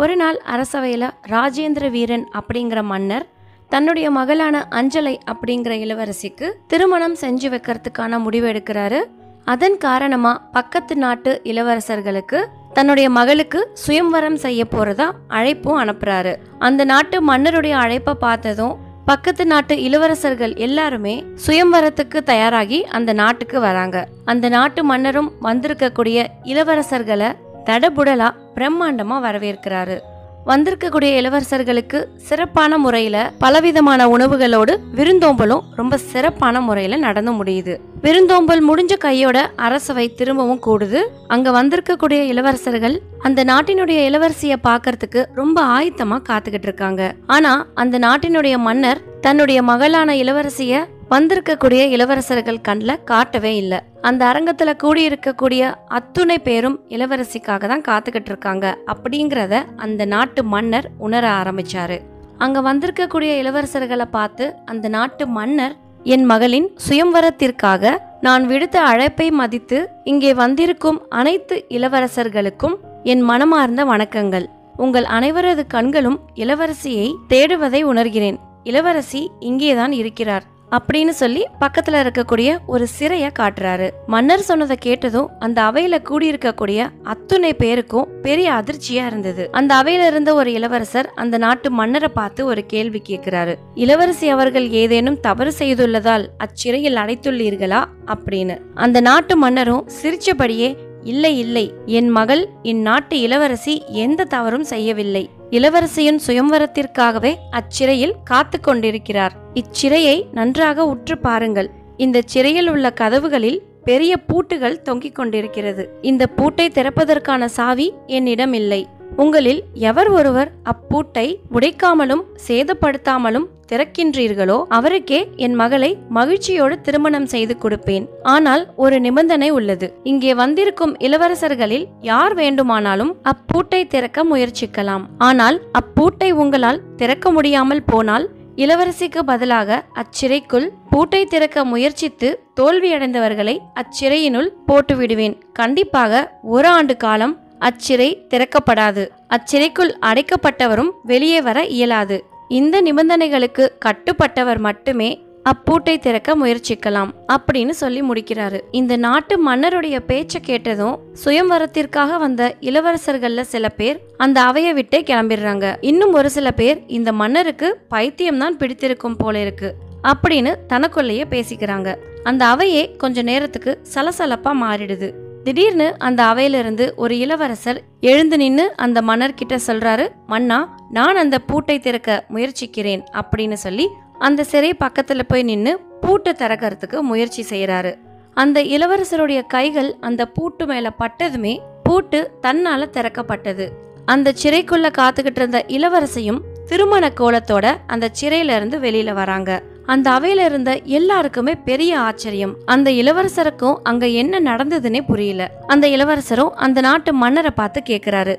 ஒரு நாள் அரசவையில் ராஜேந்திர வீரன் அப்படிங்கிற மன்னர் தன்னுடைய மகளான அஞ்சலை அப்படிங்கிற இளவரசிக்கு திருமணம் செஞ்சு வைக்கிறதுக்கான முடிவு எடுக்கிறாரு. அதன் காரணமா பக்கத்து நாட்டு இளவரசர்களுக்கு தன்னுடைய மகளுக்கு சுயம்வரம் செய்ய போறதா அழைப்பும் அனுப்புறாரு. அந்த நாட்டு மன்னருடைய அழைப்பை பார்த்ததும் பக்கத்து நாட்டு இளவரசர்கள் எல்லாருமே சுயம்வரத்துக்கு தயாராகி அந்த நாட்டுக்கு வராங்க. அந்த நாட்டு மன்னரும் வந்திருக்கக்கூடிய இளவரசர்களை தடபுடலா பிரம்மாண்டமா வரவேற்கிறாரு. வந்திருக்கக்கூடிய இளவரசர்களுக்கு சிறப்பான முறையில பலவிதமான உணவுகளோடு விருந்தோம்பலும் ரொம்ப சிறப்பான முறையில நடந்து முடியுது. விருந்தோம்பல் முடிஞ்ச கையோட அரசவை திரும்பவும் கூடுது. அங்க வந்திருக்கக்கூடிய இளவரசர்கள் அந்த நாட்டினுடைய இளவரசிய பாக்கிறதுக்கு ரொம்ப ஆயத்தமா காத்துக்கிட்டு இருக்காங்க. ஆனா அந்த நாட்டினுடைய மன்னர் தன்னுடைய மகளான இளவரசிய வந்திருக்கக்கூடிய இளவரசர்கள் கண்ணில் காட்டவே இல்லை. அந்த அரங்கத்துல கூடியிருக்கக்கூடிய அத்துணை பேரும் இளவரசிக்காக தான் காத்துக்கிட்டு இருக்காங்க அப்படிங்கிறத அந்த நாட்டு மன்னர் உணர ஆரம்பிச்சாரு. அங்க வந்திருக்கக்கூடிய இளவரசர்களை பார்த்து அந்த நாட்டு மன்னர், என் மகளின் சுயம்வரத்திற்காக நான் விடுத்த அழைப்பை மதித்து இங்கே வந்திருக்கும் அனைத்து இளவரசர்களுக்கும் என் மனமார்ந்த வணக்கங்கள். உங்கள் அனைவரது கண்களும் இளவரசியை தேடுவதை உணர்கிறேன். இளவரசி இங்கேதான் இருக்கிறார் அப்படின்னு சொல்லி பக்கத்துல இருக்கக்கூடிய ஒரு சிறைய காட்டுறாரு. மன்னர் சொன்னதை கேட்டதும் அந்த அவையில கூடியிருக்கக்கூடிய அத்துணை பேருக்கும் பெரிய அதிர்ச்சியா இருந்தது. அந்த அவையில இருந்த ஒரு இளவரசர் அந்த நாட்டு மன்னரை பார்த்து ஒரு கேள்வி கேட்கிறாரு. இளவரசி அவர்கள் ஏதேனும் தவறு செய்துள்ளதால் அச்சிறையில் அடைத்துள்ளீர்களா அப்படின்னு. அந்த நாட்டு மன்னரும் சிரிச்சபடியே, இல்லை இல்லை, என் மகள் இந்நாட்டு இளவரசி எந்த தவறும் செய்யவில்லை. இளவரசியின் சுயம்வரத்திற்காகவே அச்சிறையில் காத்து கொண்டிருக்கிறார். இச்சிறையை நன்றாக உற்று பாருங்கள். இந்த சிறையில் உள்ள கதவுகளில் பெரிய பூட்டுகள் தொங்கிக் கொண்டிருக்கிறது. இந்த பூட்டை திறப்பதற்கான சாவி என்னிடம் இல்லை. உங்களில் எவர் ஒருவர் அப்பூட்டை உடைக்காமலும் சேதப்படுத்தாமலும் திறக்கின்றீர்களோ அவருக்கே என் மகளை மகிழ்ச்சியோடு திருமணம் செய்து கொடுப்பேன். ஆனால் ஒரு நிபந்தனை உள்ளது. இங்கே வந்திருக்கும் இளவரசர்களில் யார் வேண்டுமானாலும் அப்பூட்டை திறக்க முயற்சிக்கலாம். ஆனால் அப்பூட்டை உங்களால் திறக்க முடியாமல் போனால் இளவரசிக்கு பதிலாக அச்சிறைக்குள் பூட்டை திறக்க முயற்சித்து தோல்வியடைந்தவர்களை அச்சிறையினுள் போட்டு விடுவேன். கண்டிப்பாக 1 ஆண்டு காலம் அச்சிறை திறக்கப்படாது. அச்சிறைக்குள் அடைக்கப்பட்டவரும் வெளியே வர இயலாது. இந்த நிபந்தனைகளுக்கு கட்டுப்பட்டவர் மட்டுமே அப்பூட்டை திறக்க முயற்சிக்கலாம் அப்படின்னு சொல்லி முடிக்கிறாரு. இந்த நாட்டு மன்னருடைய பேச்சை கேட்டதும் சுயம்வரத்திற்காக வந்த இளவரசர்கள்ல சில பேர் அந்த அவையை விட்டே கிளம்பிடுறாங்க. இன்னும் ஒரு சில பேர் இந்த மன்னருக்கு பைத்தியம்தான் பிடித்திருக்கும் போல இருக்கு அப்படின்னு தனக்குள்ளேயே பேசிக்கிறாங்க. அந்த அவையே கொஞ்ச நேரத்துக்கு சலசலப்பா மாறிடுது. திடீர்னு அந்த அவையிலிருந்து ஒரு இளவரசர் எழுந்து நின்று அந்த மன்னர்கிட்ட சொல்றாரு, மன்னா, நான் அந்த பூட்டை திறக்க முயற்சிக்கிறேன் அப்படின்னு சொல்லி அந்த சிறை பக்கத்துல போய் நின்று பூட்டை திறக்கிறதுக்கு முயற்சி செய்யறாரு. அந்த இளவரசருடைய கைகள் அந்த பூட்டு மேல பட்டதுமே பூட்டு தன்னால திறக்கப்பட்டது. அந்த சிறைக்குள்ள காத்துக்கிட்டு இருந்த இளவரசியும் திருமண கோலத்தோட அந்த சிறையில இருந்து வெளியில வராங்க. அந்த அவையில இருந்த எல்லாருக்குமே பெரிய ஆச்சரியம். அந்த இளவரசருக்கும் அங்க என்ன நடந்ததுன்னே புரியல. அந்த இளவரசரும் அந்த நாட்டு மன்னரை பார்த்து கேக்குறாரு,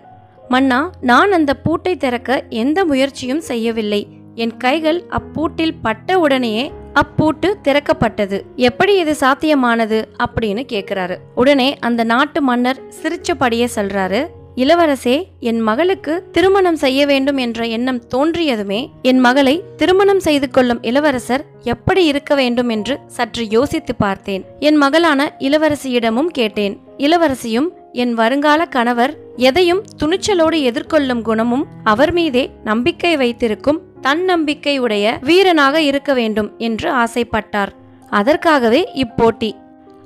மன்னா, நான் அந்த பூட்டை திறக்க எந்த முயற்சியும் செய்யவில்லை. என் கைகள் அப்பூட்டில் பட்ட உடனேயே அப்பூட்டு திறக்கப்பட்டது. எப்படி இது சாத்தியமானது அப்படின்னு கேக்குறாரு. உடனே அந்த நாட்டு மன்னர் சிரிச்சபடியே சொல்றாரு, இளவரசே, என் மகளுக்கு திருமணம் செய்ய வேண்டும் என்ற எண்ணம் தோன்றியதுமே என் மகளை திருமணம் செய்து கொள்ளும் இளவரசர் எப்படி இருக்க வேண்டும் என்று சற்று யோசித்து பார்த்தேன். என் மகளான இளவரசியிடமும் கேட்டேன். இளவரசியும் என் வருங்கால கணவர் எதையும் துணிச்சலோடு எதிர்கொள்ளும் குணமும் அவர் மீதே நம்பிக்கை வைத்திருக்கும் தன்னம்பிக்கை உடைய வீரனாக இருக்க வேண்டும் என்று ஆசைப்பட்டார். அதற்காகவே இப்போட்டி.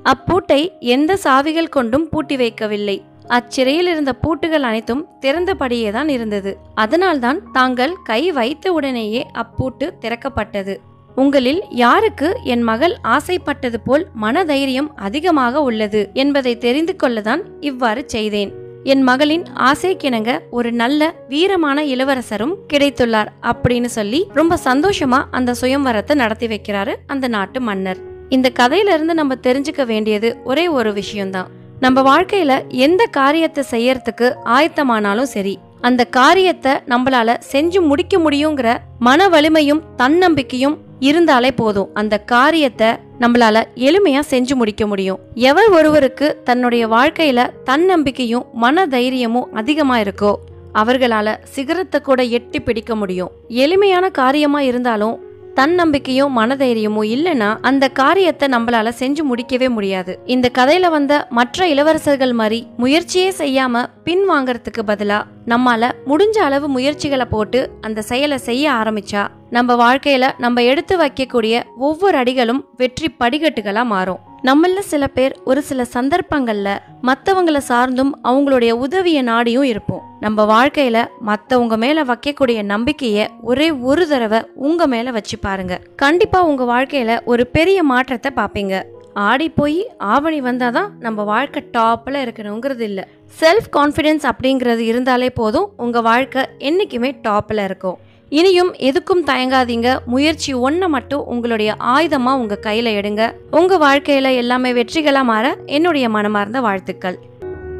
அப்பூட்டை எந்த சாவிகள் கொண்டும் பூட்டி வைக்கவில்லை. அச்சிறையில் இருந்த பூட்டுகள் அனைத்தும் திறந்தபடியே தான் இருந்தது. அதனால்தான் தாங்கள் கை வைத்த உடனேயே அப்பூட்டு திறக்கப்பட்டது. உங்களில் யாருக்கு என் மகள் ஆசைப்பட்டது போல் மனதைரியம் அதிகமாக உள்ளது என்பதை தெரிந்து கொள்ளதான் இவ்வாறு செய்தேன். என் மகளின் ஆசைக்கிணங்க ஒரு நல்ல வீரமான இளவரசரும் கிடைத்துள்ளார் அப்படின்னு சொல்லி ரொம்ப சந்தோஷமா அந்த சுயம்வரத்தை நடத்தி வைக்கிறாரு அந்த நாட்டு மன்னர். இந்த கதையில இருந்து நம்ம தெரிஞ்சுக்க வேண்டியது ஒரே ஒரு விஷயம்தான். நம்ம வாழ்க்கையில எந்த காரியத்தை செய்யறதுக்கு ஆயத்தமானாலும் சரி, அந்த காரியத்தை நம்மளால செஞ்சு முடிக்க முடியுங்கிற மன வலிமையும் தன்னம்பிக்கையும் இருந்தாலே போதும். அந்த காரியத்தை நம்மளால எளிமையா செஞ்சு முடிக்க முடியும். எவர் ஒருவருக்கு தன்னுடைய வாழ்க்கையில தன்னம்பிக்கையும் மன தைரியமும் அதிகமா இருக்கோ அவர்களால சிகரத்தை கூட எட்டி பிடிக்க முடியும். எளிமையான காரியமா இருந்தாலும் தன்னம்பிக்கையும் மனதைரியமும் இல்லைன்னா அந்த காரியத்தை நம்மளால செஞ்சு முடிக்கவே முடியாது. இந்த கதையில வந்த மற்ற இளவரசர்கள் மாதிரி முயற்சியே செய்யாம பின் வாங்கறதுக்கு பதிலா நம்மால முடிஞ்ச அளவு முயற்சிகளை போட்டு அந்த செயலை செய்ய ஆரம்பிச்சா நம்ம வாழ்க்கையில நம்ம எடுத்து வைக்கக்கூடிய ஒவ்வொரு அடிகளும் வெற்றி படிக்கட்டுகளா மாறும். நம்மள சில பேர் ஒரு சில சந்தர்ப்பங்கள்ல மத்தவங்களை சார்ந்தும் அவங்களுடைய உதவிய நாடியும் இருப்போம். நம்ம வாழ்க்கையில மத்தவங்க மேல வைக்கக்கூடிய நம்பிக்கைய ஒரே ஒரு தடவை உங்க மேல வச்சு பாருங்க. கண்டிப்பா உங்க வாழ்க்கையில ஒரு பெரிய மாற்றத்தை பாப்பீங்க. ஆடி போய் ஆவணி வந்தாதான் நம்ம வாழ்க்கை டாப்ல இருக்கணுங்கிறது இல்ல. செல்ஃப் கான்ஃபிடென்ஸ் அப்படிங்கிறது இருந்தாலே போதும், உங்க வாழ்க்கை என்னைக்குமே டாப்ல இருக்கும். இனியும் எதுக்கும் தயங்காதீங்க. முயற்சி ஒன்றை மட்டும் உங்களுடைய ஆயுதமா உங்க கையில எடுங்க. உங்க வாழ்க்கையில எல்லாமே வெற்றிகளா மாற என்னுடைய மனமார்ந்த வாழ்த்துக்கள்.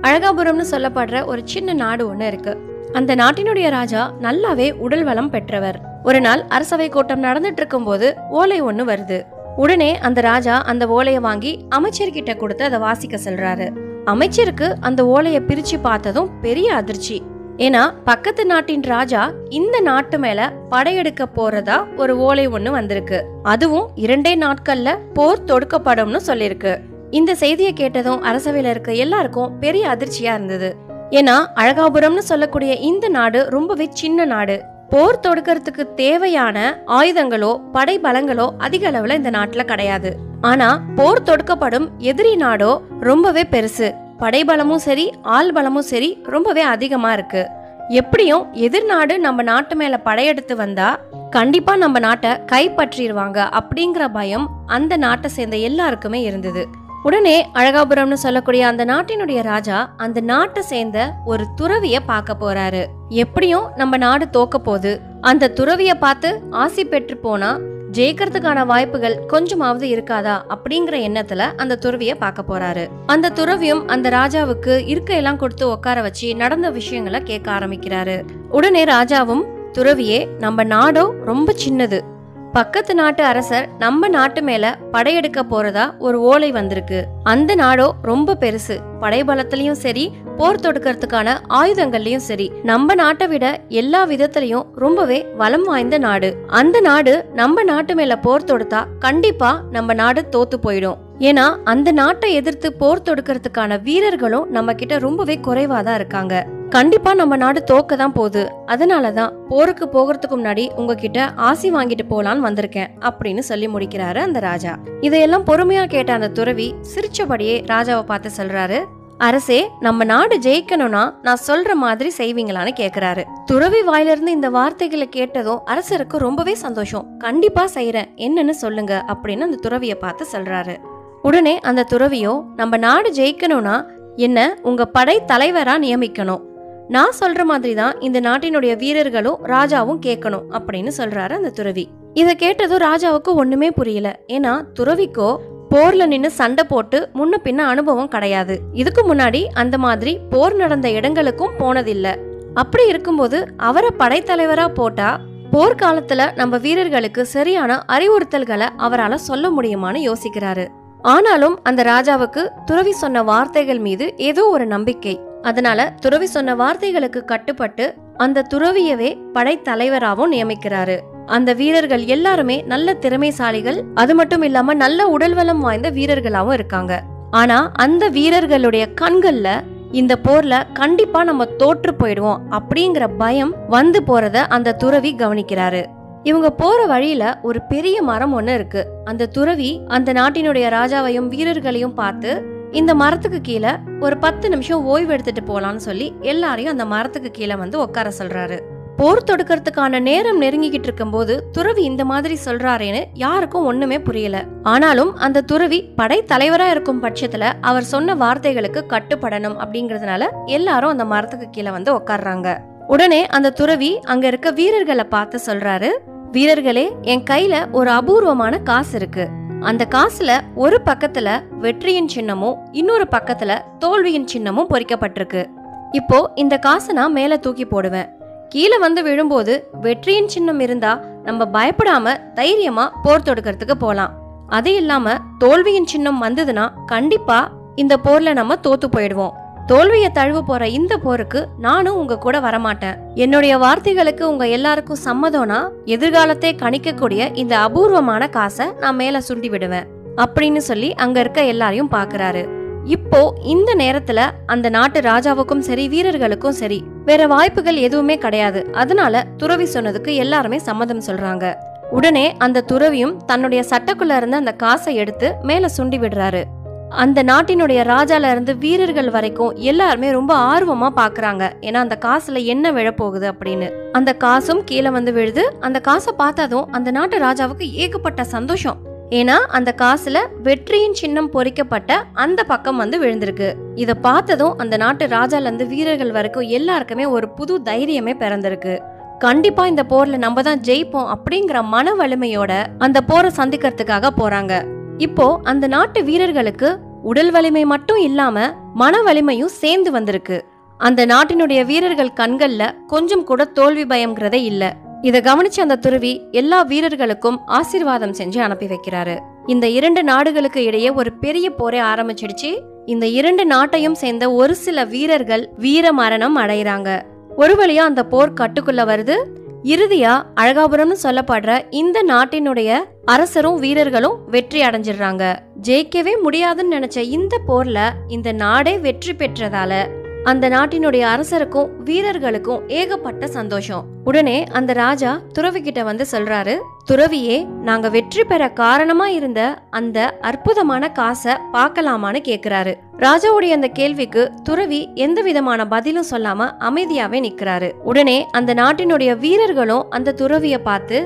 அழகாபுரம்னு சொல்லப்படுற ஒரு சின்ன நாடு ஒண்ணு இருக்கு. அந்த நாட்டினுடைய ராஜா நல்லாவே உடல் வளம் பெற்றவர். ஒரு நாள் அரசவை கூட்டம் நடந்துட்டு இருக்கும் போது ஓலை ஒண்ணு வருது. உடனே அந்த ராஜா அந்த ஓலையை வாங்கி அமைச்சர்கிட்ட கொடுத்து அதை வாசிக்க சொல்றாரு. அமைச்சருக்கு அந்த ஓலையை பிரிச்சு பார்த்ததும் பெரிய அதிர்ச்சி. ஏன்னா பக்கத்து நாட்டின் ராஜா இந்த நாட்டு மேல படையெடுக்க போறதா ஒரு ஓலை ஒண்ணு வந்திருக்கு. அதுவும் 2 நாட்கள்ல போர் தொடுக்கப்படும்னு சொல்லிருக்கு. இந்த செய்தியை கேட்டதும் அரசவையில இருக்க எல்லாருக்கும் பெரிய அதிர்ச்சியா இருந்தது. ஏன்னா அழகாபுரம்னு சொல்லக்கூடிய இந்த நாடு ரொம்பவே சின்ன நாடு. போர் தொடுக்கிறதுக்கு தேவையான ஆயுதங்களோ படை பலங்களோ அதிக அளவுல இந்த நாட்டுல கிடையாது. ஆனா போர் தொடுக்கப்படும் எதிரி நாடோ ரொம்பவே பெருசு. படைபலமும் சரி ஆள் பலமும் சரி ரொம்பவே அதிகமா இருக்கு. எப்படியும் எதிர்நாடு நம்ம நாட்டு மேல படையெடுத்து வந்தா கண்டிப்பா நம்ம நாட்டை கைப்பற்றிடுவாங்க அப்படிங்கிற பயம் அந்த நாட்டை சேர்ந்த எல்லாருக்குமே இருந்தது. உடனே அழகாபுரம்னு சொல்லக்கூடிய அந்த நாட்டினுடைய ராஜா அந்த நாட்டை சேர்ந்த ஒரு துறவிய பார்க்க போறாரு. எப்படியும் நம்ம நாடு தோக்க போகுது, அந்த துறவிய பார்த்து ஆசி பெற்று போனா ஜெயிக்கிறதுக்கான வாய்ப்புகள் கொஞ்சமாவது இருக்காதா அப்படிங்கிற எண்ணத்துல அந்த துறவிய பார்க்க போறாரு. அந்த துறவியும் அந்த ராஜாவுக்கு இருக்கையெல்லாம் கொடுத்து உட்கார வச்சு நடந்த விஷயங்களை கேட்க ஆரம்பிக்கிறாரு. உடனே ராஜாவும், துறவியே, நம்ம நாடோ ரொம்ப சின்னது. பக்கத்து நாட்டு அரசர் நம்ம நாட்டு மேல படையெடுக்க போறதா ஒரு ஓலை வந்திருக்கு. அந்த நாடோ ரொம்ப பெருசு. படைபலத்திலயும் சரி போர் தொடுக்கிறதுக்கான ஆயுதங்கள்லயும் சரி நம்ம நாட்டை விட எல்லா விதத்திலையும் ரொம்பவே வளம் வாய்ந்த நாடு. அந்த நாடு நம்ம நாட்டு மேல போர் தொடுத்தா கண்டிப்பா நம்ம நாடு தோத்து போயிடும். ஏன்னா அந்த நாட்டை எதிர்த்து போர் தொடுக்கிறதுக்கான வீரர்களும் நம்ம கிட்ட ரொம்பவே குறைவாதான் இருக்காங்க. கண்டிப்பா நம்ம நாடு தோக்க தான் போகுது. அதனாலதான் போருக்கு போகிறதுக்கு முன்னாடி உங்ககிட்ட ஆசி வாங்கிட்டு போலான்னு வந்திருக்கேன் அப்படின்னு சொல்லி முடிக்கிறாரு அந்த ராஜா. இதையெல்லாம் பொறுமையா கேட்ட அந்த துறவி சிரிச்சபடியே ராஜாவை பார்த்து சொல்றாரு, அரசே, நம்ம நாடு ஜெயிக்கணும்னா நான் சொல்ற மாதிரி செய்வீங்களான்னு கேக்குறாரு. துறவி வாயிலிருந்து இந்த வார்த்தைகளை கேட்டதும் அரசருக்கு ரொம்பவே சந்தோஷம். கண்டிப்பா செய்யறேன், என்னன்னு சொல்லுங்க அப்படின்னு அந்த துறவிய பார்த்து சொல்றாரு. உடனே அந்த துறவியோ, நம்ம நாடு ஜெயிக்கணும்னா என்ன உங்க படை தலைவரா நியமிக்கணும். நான் சொல்ற மாதிரி தான் இந்த நாட்டினுடைய வீரர்களும் ராஜாவும் கேட்கணும் அப்படின்னு சொல்றாரு அந்த துறவி. இத கேட்டதும் ராஜாவுக்கு ஒண்ணுமே புரியல. ஏன்னா துறவிக்கோ போர்ல நின்னு சண்டை போட்டு முன்ன பின்ன அனுபவம் கிடையாது. இதுக்கு முன்னாடி அந்த மாதிரி போர் நடந்த இடங்களுக்கும் போனதில்ல. அப்படி இருக்கும்போது அவரை படைத்தலைவரா போட்டா போர்க்காலத்துல நம்ம வீரர்களுக்கு சரியான அறிவுறுத்தல்களை அவரால் சொல்ல முடியுமான்னு யோசிக்கிறாரு. ஆனாலும் அந்த ராஜாவுக்கு துறவி சொன்ன வார்த்தைகள் மீது ஏதோ ஒரு நம்பிக்கை. அதனால துறவி சொன்ன வார்த்தைகளுக்கு கட்டுப்பட்டு அந்த துறவியவே படைத்தலைவராகவும் நியமிக்கிறாரு. அந்த வீரர்கள் எல்லாருமே நல்ல திறமைசாலிகள். அது மட்டும் இல்லாம நல்ல உடல்வளம் வாய்ந்த வீரர்களாவும் இருக்காங்க. ஆனா அந்த வீரர்களுடைய கண்கள்ல இந்த போர்ல கண்டிப்பா நம்ம தோற்று போயிடுவோம் அப்படிங்கிற பயம் வந்து போறத அந்த துறவி கவனிக்கிறாரு. இவங்க போற வழியில ஒரு பெரிய மரம் ஒண்ணு இருக்கு. அந்த துறவி அந்த நாட்டினுடைய ராஜாவையும் வீரர்களையும் பார்த்து இந்த மரத்துக்கு கீழே ஒரு 10 நிமிஷம் ஓய்வு எடுத்துட்டு போலான்னு சொல்லி எல்லாரையும் அந்த மரத்துக்கு கீழே வந்து உட்கார சொல்றாரு. போர் தொடுக்கிறதுக்கான நேரம் நெருங்கிக்கிட்டு இருக்கும் போது துறவி இந்த மாதிரி சொல்றாருன்னு யாருக்கும் ஒண்ணுமே புரியல. ஆனாலும் அந்த துறவி படை தலைவரா இருக்கும் பட்சத்துல அவர் சொன்ன வார்த்தைகளுக்கு கட்டுப்படணும் அப்படிங்கறதுனால எல்லாரும் அந்த மரத்துக்கு கீழே வந்து உட்கார்றாங்க. உடனே அந்த துறவி அங்க இருக்க வீரர்களை பார்த்து சொல்றாரு, வீரர்களே, என் கையில ஒரு அபூர்வமான காசு இருக்கு. அந்த காசுல ஒரு பக்கத்துல வெற்றியின் சின்னமும் இன்னொரு பக்கத்துல தோல்வியின் சின்னமும் பொறிக்கப்பட்டிருக்கு. இப்போ இந்த காசை நான் மேல தூக்கி போடுவேன். கீழே வந்து விழும்போது வெற்றியின் சின்னம் இருந்தா நம்ம பயப்படாம தைரியமா போர் தொடுக்கிறதுக்கு போலாம். அது இல்லாம தோல்வியின் சின்னம் வந்ததுன்னா கண்டிப்பா இந்த போர்ல நம்ம தோத்து போயிடுவோம். தோல்வியை தழுவ போற இந்த போருக்கு நானும் உங்க கூட வரமாட்டேன். என்னுடைய வார்த்தைகளுக்கு உங்க எல்லாருக்கும் சம்மதம்னா எதிர்காலத்தை கணிக்கக்கூடிய இந்த அபூர்வமான காசை நான் மேல சுண்டி விடுவேன் அப்படின்னு சொல்லி அங்க இருக்க எல்லாரையும் பாக்குறாரு. இப்போ இந்த நேரத்துல அந்த நாட்டு ராஜாவுக்கும் சரி வீரர்களுக்கும் சரி வேற வாய்ப்புகள் எதுவுமே கிடையாது. அதனால துறவி சொன்னதுக்கு எல்லாருமே சம்மதம் சொல்றாங்க. உடனே அந்த துறவியும் தன்னுடைய சட்டக்குள்ள இருந்து அந்த காசை எடுத்து மேல சுண்டி விடுறாரு. அந்த நாட்டினுடைய ராஜால இருந்து வீரர்கள் வரைக்கும் எல்லாருமே ரொம்ப ஆர்வமா பாக்குறாங்க. ஏன்னா அந்த காசுல என்ன விழப்போகுது அப்படின்னு. அந்த காசும் கீழே வந்து விழுது. அந்த காசை பார்த்ததும் அந்த நாட்டு ராஜாவுக்கு ஏகப்பட்ட சந்தோஷம். ஏன்னா அந்த காசுல வெற்றியின் சின்னம் பொறிக்கப்பட்ட அந்த பக்கம் வந்து விழுந்திருக்கு. இத பார்த்ததும் அந்த நாட்டு ராஜால இருந்து வீரர்கள் வரைக்கும் எல்லாருக்குமே ஒரு புது தைரியமே பிறந்திருக்கு. கண்டிப்பா இந்த போர்ல நம்ம தான் ஜெயிப்போம் அப்படிங்கிற மன வலிமையோட அந்த போரை சந்திக்கிறதுக்காக போறாங்க. இப்போ அந்த நாட்டு வீரர்களுக்கு உடல் வலிமை மட்டும் இல்லாம மன வலிமையும் சேர்ந்து வந்திருக்கு. அந்த நாட்டினுடைய வீரர்கள் கண்கள்ல கொஞ்சம் கூட தோல்வி பயம்ங்கிறதே இல்ல. இத கவனிச்சு அந்த துறவி எல்லா வீரர்களுக்கும் ஆசீர்வாதம் செஞ்சு அனுப்பி வைக்கிறாரு. இந்த 2 நாடுகளுக்கு இடையே ஒரு பெரிய போரே ஆரம்பிச்சிடுச்சு. இந்த 2 நாட்டையும் சேர்ந்த ஒரு சில வீரர்கள் வீர மரணம் அடைகிறாங்க. ஒரு வழியா அந்த போர் கட்டுக்குள்ள வருது. இறுதியா அழகாபுரம்னு சொல்லப்படுற இந்த நாட்டினுடைய அரசரும் வீரர்களும் வெற்றி அடைஞ்சிடுறாங்க. ஜெயிக்கவே முடியாதுன்னு நினைச்ச இந்த போர்ல இந்த நாடே வெற்றி பெற்றதால அந்த நாட்டினுடைய அரசருக்கும் வீரர்களுக்கும் ஏகப்பட்ட சந்தோஷம். உடனே அந்த ராஜா துறவி கிட்ட வந்து சொல்றாரு, துறவியே, நாங்க வெற்றி பெற காரணமா இருந்த அந்த அற்புதமான காசை பார்க்கலாமான்னு கேக்குறாரு. ராஜாவுடைய அந்த கேள்விக்கு துறவி எந்த விதமான பதிலும் சொல்லாம அமைதியாவே நிக்கிறாரு. உடனே அந்த நாட்டினுடைய வீரர்களும் அந்த துறவிய பார்த்து,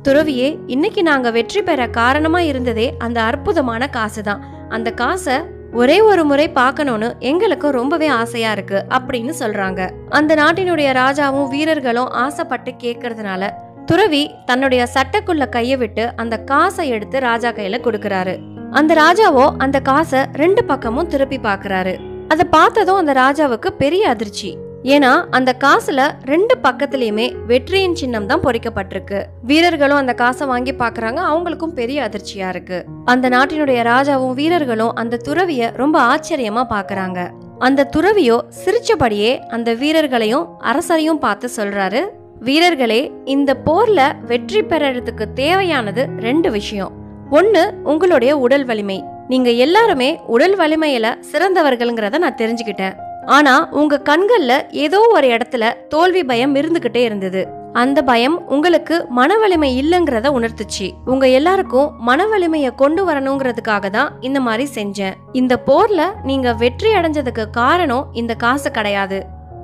துறவியே, இன்னைக்கு நாங்க வெற்றி பெற காரணமா இருந்ததே அந்த அற்புதமான காசு தான். அந்த காசை ஒரே ஒரு முறை பார்க்கணும்னு எங்களுக்கு ரொம்பவே ஆசையா இருக்கு அப்படின்னு சொல்றாங்க. அந்த நாட்டினுடைய ராஜாவும் வீரர்களும் ஆசைப்பட்டு கேட்கறதுனால துறவி தன்னுடைய சட்டைக்குள்ள கைய விட்டு அந்த காசை எடுத்து ராஜா கையில கொடுக்கறாரு. அந்த ராஜாவோ அந்த காசை 2 பக்கமும் திருப்பி பாக்குறாரு. அதை பார்த்ததும் அந்த ராஜாவுக்கு பெரிய அதிர்ச்சி. ஏன்னா அந்த காசுல 2 பக்கத்திலயுமே வெற்றியின் சின்னம் தான் பொறிக்கப்பட்டிருக்கு. வீரர்களும் அந்த காசை வாங்கி பாக்குறாங்க. அவங்களுக்கும் பெரிய அதிர்ச்சியா இருக்கு. அந்த நாட்டினுடைய ராஜாவும் வீரர்களும் அந்த துறவிய ரொம்ப ஆச்சரியமா பாக்குறாங்க. அந்த துறவியோ சிரிச்சபடியே அந்த வீரர்களையும் அரசரையும் பார்த்து சொல்றாரு, வீரர்களே, இந்த போர்ல வெற்றி பெறறதுக்கு தேவையானது 2 விஷயம். ஒன்னு, உங்களுடைய உடல் வலிமை. நீங்க எல்லாருமே உடல் வலிமையில சிறந்தவர்கள்ங்கிறத நான் தெரிஞ்சுக்கிட்டேன். ஆனா உங்க கண்கள்ல ஏதோ ஒரு இடத்துல தோல்வி பயம் இருந்துகிட்டே இருந்தது. அந்த பயம் உங்களுக்கு மன வலிமை இல்லைங்கிறத உணர்த்துச்சு. உங்க எல்லாருக்கும் மன வலிமைய கொண்டு வரணுங்கிறதுக்காக தான் இந்த மாதிரி செஞ்சேன். இந்த போர்ல நீங்க வெற்றி அடைஞ்சதுக்கு காரணம் இந்த காசு கிடையாது.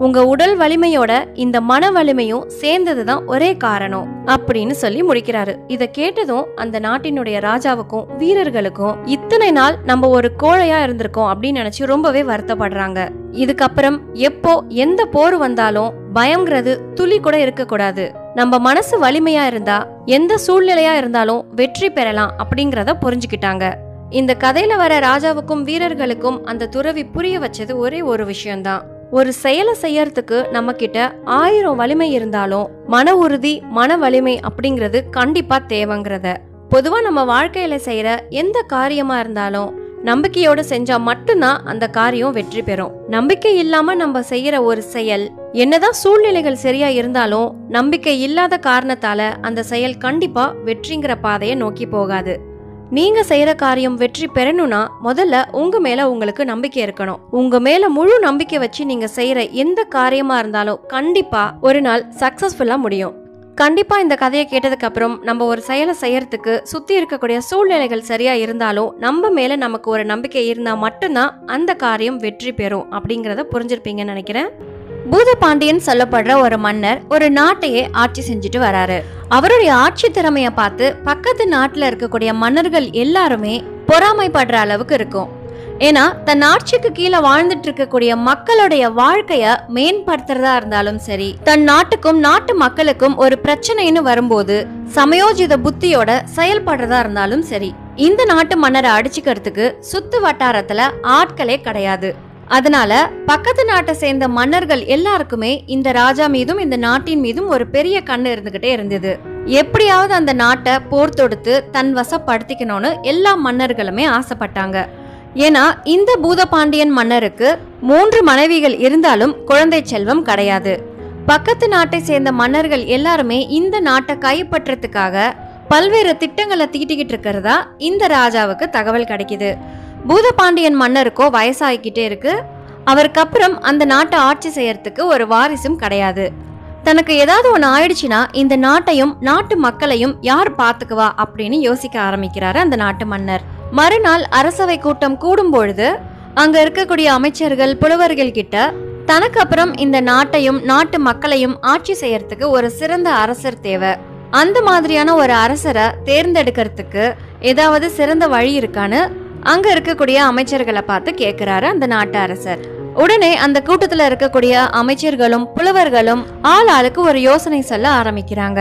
உங்க உடல் வலிமையோட இந்த மன வலிமையும் சேர்ந்ததுதான் ஒரே காரணம் அப்படின்னு சொல்லி முடிக்கிறாரு. இத கேட்டதும் அந்த நாட்டினுடைய ராஜாவுக்கும் வீரர்களுக்கும் இத்தனை நாள் நம்ம ஒரு கோழையா இருந்திருக்கோம் அப்படின்னு நினைச்சு ரொம்பவே வருத்தப்படுறாங்க. இதுக்கப்புறம் எப்போ எந்த போர் வந்தாலும் பயம்ங்கிறது துளி கூட இருக்க கூடாது. நம்ம மனசு வலிமையா இருந்தா எந்த சூழ்நிலையா இருந்தாலும் வெற்றி பெறலாம் அப்படிங்கறத புரிஞ்சுக்கிட்டாங்க. இந்த கதையில வர ராஜாவுக்கும் வீரர்களுக்கும் அந்த துறவி புரிய வச்சது ஒரே ஒரு விஷயம்தான். ஒரு செயலை செய்யறதுக்கு நம்ம கிட்ட 1000 வலிமை இருந்தாலும் மன உறுதி, மன வலிமை அப்படிங்கிறது கண்டிப்பா தேவைங்கிறத. பொதுவா நம்ம வாழ்க்கையில செய்யற எந்த காரியமா இருந்தாலும் நம்பிக்கையோட செஞ்சா மட்டும்தான் அந்த காரியம் வெற்றி பெறும். நம்பிக்கை இல்லாம நம்ம செய்யற ஒரு செயல் என்னதான் சூழ்நிலைகள் சரியா இருந்தாலும் நம்பிக்கை இல்லாத காரணத்தால அந்த செயல் கண்டிப்பா வெற்றிங்கிற பாதையை நோக்கி போகாது. நீங்க செய்யற காரியம் வெற்றி பெறணும்னா முதல்ல உங்க மேல உங்களுக்கு நம்பிக்கை இருக்கணும். உங்க மேல முழு நம்பிக்கை வச்சு நீங்க செய்யற எந்த காரியமா இருந்தாலும் கண்டிப்பா ஒரு நாள் சக்சஸ்ஃபுல்லா முடியும். கண்டிப்பா இந்த கதையை கேட்டதுக்கு அப்புறம் நம்ம ஒரு செயலை செய்யறதுக்கு சுத்தி இருக்கக்கூடிய சூழ்நிலைகள் சரியா இருந்தாலும் நம்ம மேல நமக்கு ஒரு நம்பிக்கை இருந்தா மட்டும்தான் அந்த காரியம் வெற்றி பெறும் அப்படிங்கறத புரிஞ்சிருப்பீங்கன்னு நினைக்கிறேன். பூதபாண்டியன் சொல்லப்படுற ஒரு மன்னர் ஒரு நாட்டையே ஆட்சி செஞ்சுட்டு வராரு. அவருடைய ஆட்சி திறமைய பார்த்து பக்கத்து நாட்டுல இருக்கக்கூடிய மன்னர்கள் எல்லாருமே பொறாமைப்படுற அளவுக்கு இருக்கும். ஏன்னா தன் ஆட்சிக்கு கீழே வாழ்ந்துட்டு இருக்கக்கூடிய மக்களுடைய வாழ்க்கைய மேம்படுத்துறதா இருந்தாலும் சரி, தன் நாட்டுக்கும் நாட்டு மக்களுக்கும் ஒரு பிரச்சனைன்னு வரும்போது சமயோஜித புத்தியோட செயல்படுறதா இருந்தாலும் சரி, இந்த நாட்டு மன்னரை அடிச்சுக்கிறதுக்கு சுத்து வட்டாரத்துல ஆட்களே கிடையாது. அதனால பக்கத்து நாட்டை சேர்ந்த மன்னர்கள் எல்லாருக்குமே இந்த ராஜா மீதும் இந்த நாட்டின் மீதும் ஒரு பெரிய கண்ணு இருந்துகிட்டே இருந்தது. எப்படியாவது அந்த நாட்டை போர் தொடுத்து தன் வசப்படுத்திக்கணும்னு எல்லா மன்னர்களுமே ஆசைப்பட்டாங்க. ஏன்னா இந்த பூதபாண்டியன் மன்னருக்கு 3 மனைவிகள் இருந்தாலும் குழந்தை செல்வம் கிடையாது. பக்கத்து நாட்டை சேர்ந்த மன்னர்கள் எல்லாருமே இந்த நாட்டை கைப்பற்றத்துக்காக பல்வேறு திட்டங்களை தீட்டிக்கிட்டு இருக்கிறதா இந்த ராஜாவுக்கு தகவல் கிடைக்குது. பூதபாண்டியன் மன்னருக்கோ வயசாகிக்கிட்டே இருக்கு. அவருக்கு அப்புறம் அந்த நாட்டை ஆட்சி செய்யறதுக்கு ஒரு வாரிசும் கிடையாது. தனக்கு ஏதாவது ஒன்று ஆயிடுச்சுன்னா இந்த நாட்டையும் நாட்டு மக்களையும் யார் பார்த்துக்குவா அப்படின்னு யோசிக்க ஆரம்பிக்கிறாரு அந்த நாட்டு மன்னர். மறுநாள் அரசவை கூட்டம் கூடும் பொழுது அங்க இருக்கக்கூடிய அமைச்சர்கள் புலவர்கள் கிட்ட தனக்கு அப்புறம் இந்த நாட்டையும் நாட்டு மக்களையும் ஆட்சி செய்யறதுக்கு ஒரு சிறந்த அரசர் தேவை, அந்த மாதிரியான ஒரு அரசரை தேர்ந்தெடுக்கிறதுக்கு ஏதாவது சிறந்த வழி இருக்கான்னு அங்க இருக்கக்கூடிய அமைச்சர்களை பார்த்து கேட்கிறாரு அந்த நாட்டு அரசர். உடனே அந்த கூட்டத்துல இருக்கக்கூடிய அமைச்சர்களும் புலவர்களும் ஆளுக்கு ஒரு யோசனை சொல்ல ஆரம்பிக்கிறாங்க.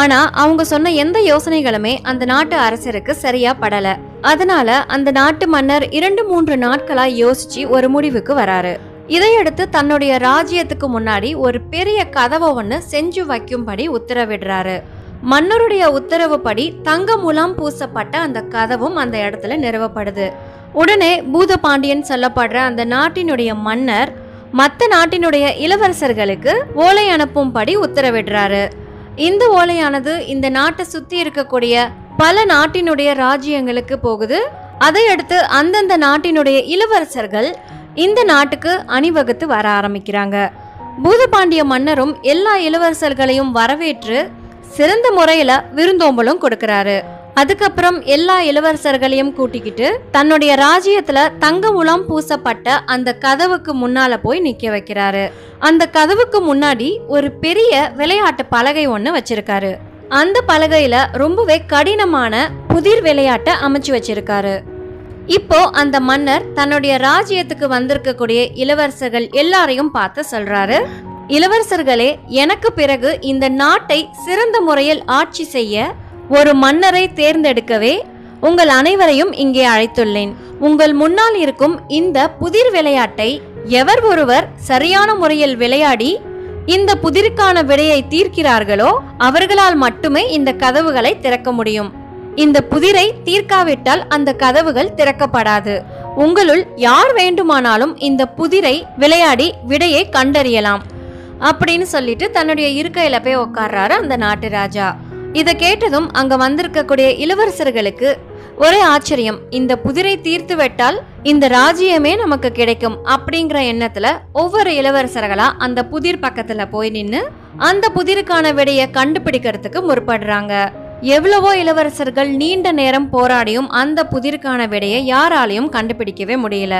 ஆனா அவங்க சொன்ன எந்த யோசனைகளுமே அந்த நாட்டு அரசருக்கு சரியா படல. அதனால அந்த நாட்டு மன்னர் 2-3 நாட்களா யோசிச்சு ஒரு முடிவுக்கு வராரு. இதையடுத்து தன்னுடைய ராஜ்யத்துக்கு முன்னாடி ஒரு பெரிய கதவை ஒண்ணு செஞ்சு வைக்கும்படி உத்தரவிடுறாரு. மன்னருடைய உத்தரவுப்படி தங்க முலாம் பூசப்பட்ட அந்த கதவும் அந்த இடத்துல நிறுவப்படுது. உடனே பூதபாண்டியன் சொல்லப்படுற அந்த நாட்டினுடைய மன்னர் மற்ற நாட்டினுடைய இளவரசர்களுக்கு ஓலை அனுப்பும்படி உத்தரவிடுறாரு. இந்த ஓலையானது இந்த நாட்டை சுத்தி இருக்கக்கூடிய பல நாட்டினுடைய ராஜ்யங்களுக்கு போகுது. அதையடுத்து அந்தந்த நாட்டினுடைய இளவரசர்கள் இந்த நாட்டுக்கு அணிவகுத்து வர ஆரம்பிக்கிறாங்க. பூதபாண்டிய மன்னரும் எல்லா இளவரசர்களையும் வரவேற்று சிறந்த முறையில விருந்தோம்பலும் கொடுக்கிறாரு. அதுக்கப்புறம் எல்லா இளவரசர்களையும் கூட்டிக்கிட்டு தன்னுடைய ராஜ்யத்துல தங்க முலாம் பூசப்பட்ட அந்த கதவுக்கு முன்னால போய் நிக்க வைக்கிறாரு. அந்த கதவுக்கு முன்னாடி ஒரு பெரிய விளையாட்டு பலகை ஒண்ணு வச்சிருக்காரு. அந்த பலகையில ரொம்பவே கடினமான புதிர் விளையாட்டை அமைச்சு வச்சிருக்காரு. இப்போ அந்த மன்னர் தன்னுடைய ராஜ்யத்துக்கு வந்திருக்கக்கூடிய இளவரசர்கள் எல்லாரையும் பார்த்து சொல்றாரு, இளவரசர்களே, எனக்கு பிறகு இந்த நாட்டை சிறந்த முறையில் ஆட்சி செய்ய ஒரு மன்னரை தேர்ந்தெடுக்கவே உங்கள் அனைவரையும் இங்கே அழைத்துள்ளேன். உங்கள் முன்னால் இருக்கும் இந்த புதிர் விளையாட்டை எவர் ஒருவர் சரியான முறையில் விளையாடி இந்த புதிருக்கான விடையை தீர்க்கிறார்களோ அவர்களால் மட்டுமே இந்த கதவுகளை திறக்க முடியும். இந்த புதிரை தீர்க்காவிட்டால் அந்த கதவுகள் திறக்கப்படாது. உங்களுள் யார் வேண்டுமானாலும் இந்த புதிரை விளையாடி விடையை கண்டறியலாம் அப்படின்னு சொல்லிட்டு தன்னுடைய இருக்கையில போய் உட்கார்றாரு அந்த நாட்டு ராஜா. இதை கேட்டதும் அங்க வந்திருக்கக்கூடிய இளவரசர்களுக்கு ஒரே ஆச்சரியம். இந்த புதிரை தீர்த்து விட்டால் இந்த ராஜ்யமே நமக்கு கிடைக்கும் அப்படிங்கிற எண்ணத்துல ஒவ்வொரு இளவரசர்களா அந்த புதிர் பக்கத்துல போய் நின்னு அந்த புதிருக்கான விடையை கண்டுபிடிக்கிறதுக்கு முற்படுறாங்க. எவ்வளவோ இளவரசர்கள் நீண்ட நேரம் போராடியும் அந்த புதிருக்கான விடையை யாராலையும் கண்டுபிடிக்கவே முடியல.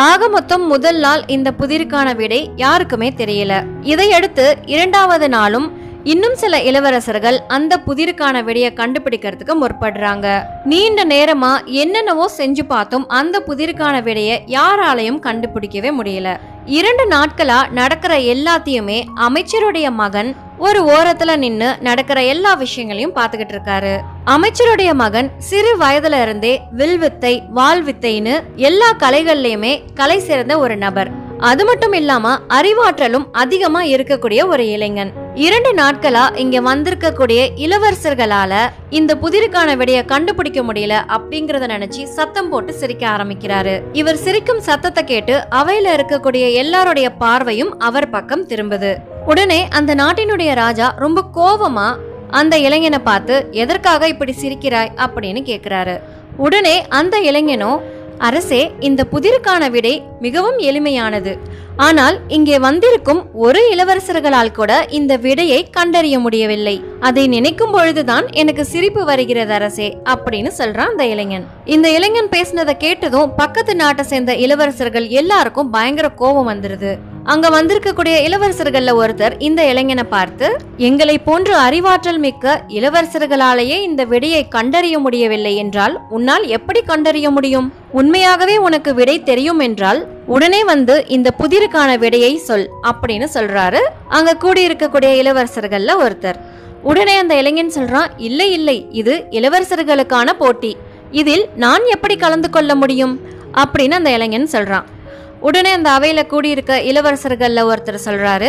ஆக மொத்தம் முதல் நாள் இந்த புதிருக்கான விடை யாருக்குமே தெரியல. இதையடுத்து 2வது நாளும் இன்னும் சில இளவரசர்கள் அந்த புதிருக்கான விடையை கண்டுபிடிக்கிறதுக்கு முற்படுறாங்க. நீண்ட நேரமா என்னென்னவோ செஞ்சு பார்த்தும் அந்த புதிருக்கான விடையை யாராலையும் கண்டுபிடிக்கவே முடியல. 2 நாட்களா நடக்கிற எல்லாத்தையுமே அமைச்சருடைய மகன் ஒரு ஓரத்துல நின்னு நடக்கிற எல்லா விஷயங்களையும் பார்த்துக்கிட்டு இருக்காரு. அமைச்சருடைய மகன் சிறு வயதுல இருந்தே வில்வித்தை வாள்வித்தைன்னு எல்லா கலைகள்லயுமே கலை சிறந்த ஒரு நபர். அது மட்டும் இல்லாம அறிவாற்றலும் அதிகமா இருக்கக்கூடிய ஒரு இளைஞன். 2 நாட்களா இங்க வந்திருக்கக்கூடிய இளவரசர்களால இந்த புதிருக்கான விடையை கண்டுபிடிக்க முடியல அப்படிங்கறத நினைச்சு சத்தம் போட்டு சிரிக்க ஆரம்பிக்கிறாரு. இவர் சிரிக்கும் சத்தத்தை கேட்டு அவையில இருக்கக்கூடிய எல்லாருடைய பார்வையும் அவர் பக்கம் திரும்புது. உடனே அந்த நாட்டினுடைய ராஜா ரொம்ப கோபமா அந்த இளைஞனை பார்த்து, எதற்காக இப்படி சிரிக்கிறாய் அப்படின்னு கேக்குறாரு. உடனே அந்த இளைஞனோ, அரசே, இந்த புதிருக்கான விடை மிகவும் எளிமையானது. ஆனால் இங்கே வந்திருக்கும் ஒரு இளவரசர்களால் கூட இந்த விடையை கண்டறிய முடியவில்லை. அதை நினைக்கும் பொழுதுதான் எனக்கு சிரிப்பு வருகிறது அரசே அப்படின்னு சொல்றான் அந்த இளைஞன். இந்த இளைஞன் பேசினதை கேட்டதும் பக்கத்து நாட்டை சேர்ந்த இளவரசர்கள் எல்லாருக்கும் பயங்கர கோபம் வந்துருது. அங்க வந்திருக்கக்கூடிய இளவரசர்கள்ல ஒருத்தர் இந்த இளைஞனை பார்த்து, எங்களை போன்று அறிவாற்றல் மிக்க இளவரசர்களாலேயே இந்த விடையை கண்டறிய முடியவில்லை என்றால் உன்னால் எப்படி கண்டறிய முடியும்? உண்மையாகவே உனக்கு விடை தெரியும் என்றால் உடனே வந்து இந்த புதிருக்கான விடையை சொல் அப்படின்னு சொல்றாரு அங்க கூடியிருக்கக்கூடிய இளவரசர்கள்ல ஒருத்தர். உடனே அந்த இளைஞன் சொல்றான், இல்லை இல்லை, இது இளவரசர்களுக்கான போட்டி, இதில் நான் எப்படி கலந்து கொள்ள முடியும் அப்படின்னு அந்த இளைஞன் சொல்றான். உடனே அந்த அவையில கூடியிருக்க இளவரசர்கள்ல ஒருத்தர் சொல்றாரு,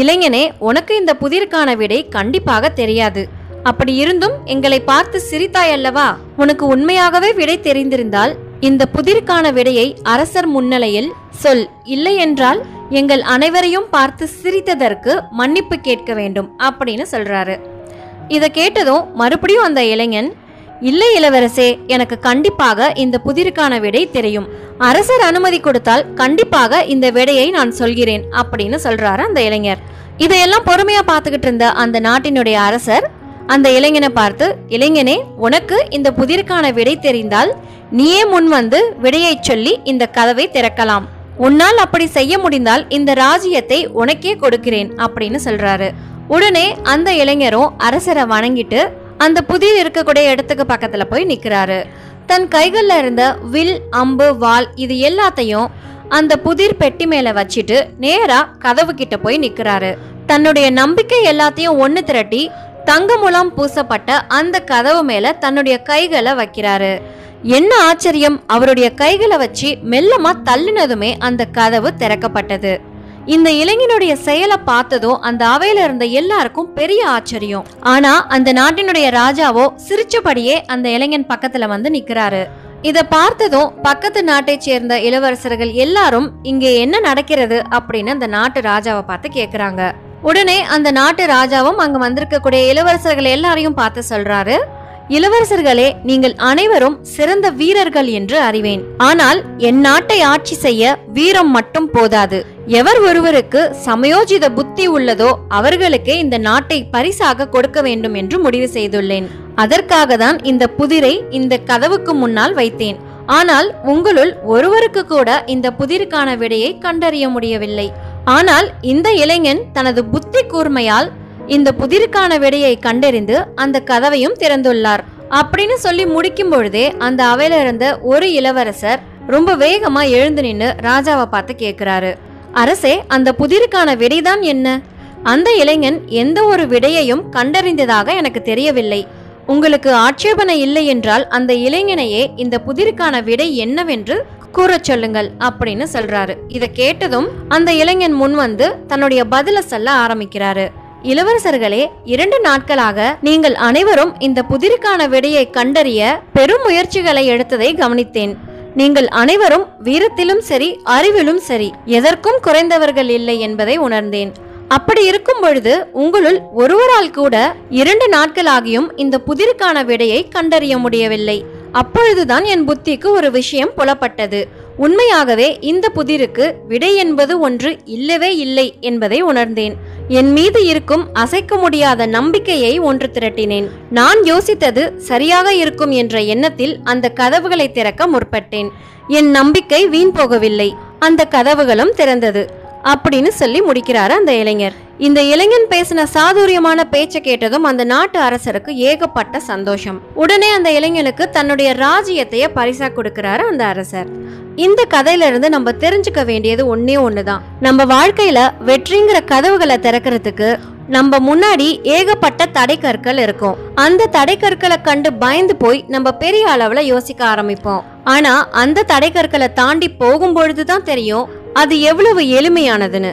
இளைஞனே, உனக்கு இந்த புதிருக்கான விடை கண்டிப்பாக தெரியாது. அப்படி இருந்தும் எங்களை பார்த்து சிரித்தாய் அல்லவா? உனக்கு உண்மையாகவே விடை தெரிந்திருந்தால் இந்த புதிருக்கான விடையை அரசர் முன்னிலையில் சொல். இல்லை என்றால் எங்கள் அனைவரையும் பார்த்து சிரித்ததற்கு மன்னிப்பு கேட்க வேண்டும் அப்படின்னு சொல்றாரு. இதை கேட்டதும் மறுபடியும் அந்த இளைஞன், இல்லை இளவரசே, எனக்கு கண்டிப்பாக இந்த புதிருக்கான விடை தெரியும். அரசர் அனுமதி கொடுத்தால் கண்டிப்பாக இந்த விடையை நான் சொல்கிறேன் அப்படின்னு சொல்றாரு அந்த இளைஞர். இதையெல்லாம் பொறுமையா பார்த்துக்கிட்டு இருந்த அந்த நாட்டினுடைய அரசர் அந்த இளைஞனை பார்த்து, இளைஞனே, உனக்கு இந்த புதிருக்கான விடை தெரிந்தால் நீயே முன் வந்து விடையை சொல்லி இந்த கதவை திறக்கலாம். உன்னால் அப்படி செய்ய முடிந்தால் இந்த ராஜ்யத்தை உனக்கே கொடுக்கிறேன் அப்படின்னு சொல்றாரு. உடனே அந்த இளைஞரும் அரசரை வணங்கிட்டு அந்த புதிர் இருக்கக்கூடிய இடத்துக்கு பக்கத்துல போய் நிக்கிறாரு. தன் கைகள்ல இருந்த வில், அம்பு, வாள் இது எல்லாத்தையும் அந்த புதிர் பெட்டி மேல வச்சுட்டு நேரா கதவு கிட்ட போய் நிக்கிறாரு. தன்னுடைய நம்பிக்கை எல்லாத்தையும் ஒண்ணு திரட்டி தங்க முலாம் பூசப்பட்ட அந்த கதவு மேல தன்னுடைய கைகளை வைக்கிறாரு. என்ன ஆச்சரியம், அவருடைய கைகளை வச்சு மெல்லமா தள்ளினதுமே அந்த கதவு திறக்கப்பட்டது. இந்த இளைஞனுடைய செயலை பார்த்ததும் அந்த அவையில இருந்த எல்லாருக்கும் பெரிய ஆச்சரியம். ஆனா அந்த நாட்டினுடைய ராஜாவோ சிரிச்சபடியே அந்த இளைஞன் பக்கத்துல வந்து நிக்கிறாரு. இத பார்த்ததும் பக்கத்து நாட்டை சேர்ந்த இளவரசர்கள் எல்லாரும் இங்கே என்ன நடக்கிறது அப்படின்னு அந்த நாட்டு ராஜாவை பார்த்து கேக்குறாங்க. உடனே அந்த நாட்டு ராஜாவும் அங்க வந்திருக்கக்கூடிய இளவரசர்கள் எல்லாரையும் பார்த்து சொல்றாரு, இளவரசர்களே, நீங்கள் அனைவரும் சிறந்த வீரர்கள் என்று அறிவேன். ஆனால் என் நாட்டை ஆட்சி செய்ய வீரம் மட்டும் போதாது. எவர் ஒருவருக்கு சமயோஜித புத்தி உள்ளதோ அவர்களுக்கே இந்த நாட்டை பரிசாக கொடுக்க வேண்டும் என்று முடிவு செய்துள்ளேன். அதற்காக தான் இந்த புதிரை இந்த கதவுக்கு முன்னால் வைத்தேன். ஆனால் உங்களுள் ஒருவருக்கு கூட இந்த புதிருக்கான விடையை கண்டறிய முடியவில்லை. ஆனால் இந்த இளைஞன் தனது புத்தி கூர்மையால் இந்த புதிருக்கான விடையை கண்டறிந்து அந்த கதவையும் திறந்துள்ளார் அப்படின்னு சொல்லி முடிக்கும் பொழுதே அந்த அவையில இருந்த ஒரு இளவரசர் ரொம்ப வேகமா எழுந்து நின்று ராஜாவை பார்த்து கேட்கிறாரு, அரசே, அந்த புதிருக்கான விடைதான் என்ன? அந்த இளைஞன் எந்த ஒரு விடையையும் கண்டறிந்ததாக எனக்கு தெரியவில்லை. உங்களுக்கு ஆட்சேபனை இல்லை என்றால் அந்த இளைஞனையே இந்த புதிருக்கான விடை என்னவென்று கூற சொல்லுங்கள் அப்படின்னு சொல்றாரு. இதை கேட்டதும் அந்த இளைஞன் முன் வந்து தன்னுடைய பதில சொல்ல ஆரம்பிக்கிறாரு. இளவரசர்களே, 2 நாட்களாக நீங்கள் அனைவரும் இந்த புதிருக்கான விடையை கண்டறிய பெரும் முயற்சிகளை எடுத்ததை கவனித்தேன். நீங்கள் அனைவரும் வீரத்திலும் சரி, அறிவிலும் சரி, எதற்கும் குறைந்தவர்கள் இல்லை என்பதை உணர்ந்தேன். அப்படி இருக்கும் பொழுது உங்களுள் ஒருவரால் கூட 2 நாட்களாகியும் இந்த புதிருக்கான விடையை கண்டறிய முடியவில்லை. அப்பொழுதுதான் என் புத்திக்கு ஒரு விஷயம் புலப்பட்டது. உண்மையாகவே இந்த புதிருக்கு விடை என்பது ஒன்று இல்லவே இல்லை என்பதை உணர்ந்தேன். என் மீது இருக்கும் அசைக்க முடியாத நம்பிக்கையை ஒன்று திரட்டினேன். நான் யோசித்தது சரியாக இருக்கும் என்ற எண்ணத்தில் அந்த கதவுகளை திறக்க முற்பட்டேன். என் நம்பிக்கை வீண் போகவில்லை. அந்த கதவுகளும் திறந்தது அப்படின்னு சொல்லி முடிக்கிறாரு அந்த இளைஞர். இந்த இளைஞன் பேசின சாதுரியமான பேச்சை கேட்டதும் அந்த நாட்டு அரசருக்கு ஏகப்பட்ட சந்தோஷம். உடனே அந்த இளைஞனுக்கு தன்னுடைய ராஜ்யத்தையே பரிசா கொடுக்கிறாரு அந்த அரசர். இந்த கதையில இருந்து நம்ம தெரிஞ்சுக்க வேண்டியது ஒன்னே ஒண்ணுதான். நம்ம வாழ்க்கையில வெற்றிங்கிற கதவுகளை திறக்கிறதுக்கு நம்ம முன்னாடி ஏகப்பட்ட தடை கற்கள் இருக்கும். அந்த தடை கற்களை கண்டு பயந்து போய் நம்ம பெரிய அளவுல யோசிக்க ஆரம்பிப்போம். ஆனா அந்த தடை கற்களை தாண்டி போகும் பொழுதுதான் தெரியும் அது எவ்வளவு எளிமையானதுன்னு.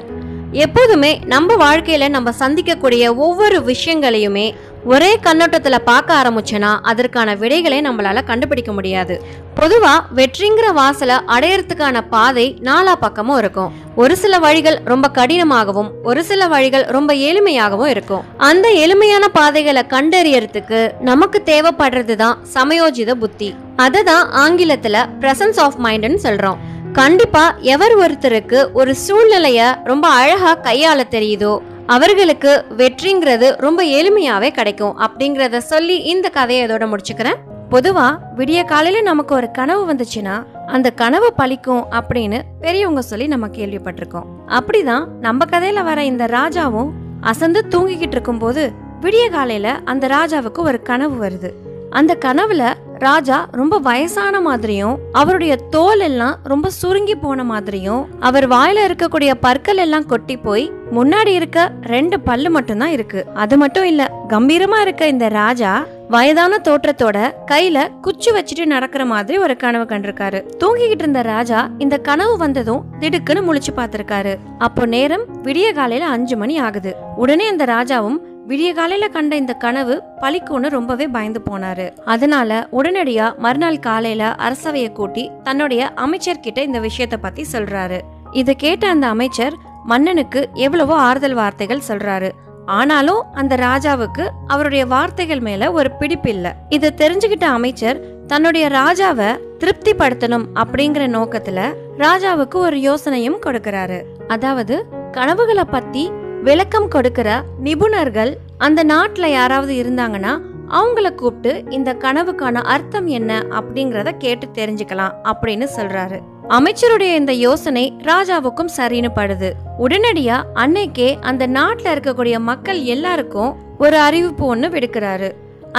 எப்போதுமே நம்ம வாழ்க்கையில நம்ம சந்திக்கக்கூடிய ஒவ்வொரு விஷயங்களையுமே ஒரே கண்ணோட்டத்துல பார்க்க ஆரம்பிச்சோன்னா அதற்கான விடைகளை நம்மளால கண்டுபிடிக்க முடியாது. பொதுவா வெற்றிங்கிற வாசலை அடையறதுக்கான பாதை 4 பக்கமும் இருக்கும். ஒரு சில வழிகள் ரொம்ப கடினமாகவும் ஒரு சில வழிகள் ரொம்ப எளிமையாகவும் இருக்கும். அந்த எளிமையான பாதைகளை கண்டறியறதுக்கு நமக்கு தேவைப்படுறதுதான் சமயோஜித புத்தி. அததான் ஆங்கிலத்துல பிரசன்ஸ் ஆஃப் மைண்ட்னு சொல்றோம். கண்டிப்பா எவர் ஒருத்தருக்கு ஒரு சூழ்நிலைய ரொம்ப அழகா கையாள தெரியுதோ அவர்களுக்கு வெற்றிங்கிறது ரொம்ப எளிமையாவே கிடைக்கும் அப்படிங்கறத சொல்லி இந்த கதையை இதோட முடிச்சுக்கிறேன். பொதுவா விடிய காலையில நமக்கு ஒரு கனவு வந்துச்சுன்னா அந்த கனவு பலிக்கும் அப்படின்னு பெரியவங்க சொல்லி நம்ம கேள்விப்பட்டிருக்கோம். அப்படிதான் நம்ம கதையில வர இந்த ராஜாவும் அசந்து தூங்கிக்கிட்டு இருக்கும் போது விடிய காலையில அந்த ராஜாவுக்கு ஒரு கனவு வருது. அந்த கனவுல ராஜா ரொம்ப வயசான மாதிரியும் அவருடைய தோல் எல்லாம் ரொம்ப சுருங்கி போன மாதிரியும் அவர் வாயில இருக்கக்கூடிய பற்கள் எல்லாம் கொட்டி போய் முன்னாடி இருக்க 2 பல்லு மட்டும்தான் இருக்கு. அது மட்டும் இல்ல, கம்பீரமா இருக்க இந்த ராஜா வயதான தோற்றத்தோட கையில குச்சி வச்சுட்டு நடக்கிற மாதிரி ஒரு கனவு கண்டிருக்காரு. தூங்கிக்கிட்டு இருந்த ராஜா இந்த கனவு வந்ததும் திடுக்குன்னு முழிச்சு பார்த்திருக்காரு. அப்போ நேரம் விடிய காலையில 5 மணி ஆகுது. உடனே அந்த ராஜாவும் விடிய காலையில கண்ட இந்த கனவு பலிக்குன்னு ரொம்பவே பயந்து போனாரு. அதனால உடனடியா மறுநாள் காலையில அரசவைய கூட்டி தன்னுடைய அமைச்சர்கிட்ட இந்த விஷயத்த பத்தி சொல்றாரு. இத கேட்ட அந்த அமைச்சர் மன்னனுக்கு எவ்வளவோ ஆறுதல் வார்த்தைகள் சொல்றாரு. ஆனாலும் அந்த ராஜாவுக்கு அவருடைய வார்த்தைகள் மேல ஒரு பிடிப்பு இல்ல. இத தெரிஞ்சுக்கிட்ட அமைச்சர் தன்னுடைய ராஜாவை திருப்திப்படுத்தணும் அப்படிங்கிற நோக்கத்துல ராஜாவுக்கு ஒரு யோசனையும் கொடுக்கறாரு. அதாவது கனவுகளை பத்தி விளக்கம் கொடுக்கிற நிபுணர்கள் அந்த நாட்டுல யாராவது இருந்தாங்கன்னா அவங்கள கூப்பிட்டு இந்த கனவுக்கான அர்த்தம் என்ன அப்படிங்கறத கேட்டு தெரிஞ்சுக்கலாம் அப்படின்னு சொல்றாரு. அமைச்சருடைய இந்த யோசனை ராஜாவுக்கும் சரின்னு படுது. உடனடியா அன்னைக்கே அந்த நாட்டுல இருக்கக்கூடிய மக்கள் எல்லாருக்கும் ஒரு அறிவிப்பு ஒண்ணு விடுக்கிறாரு.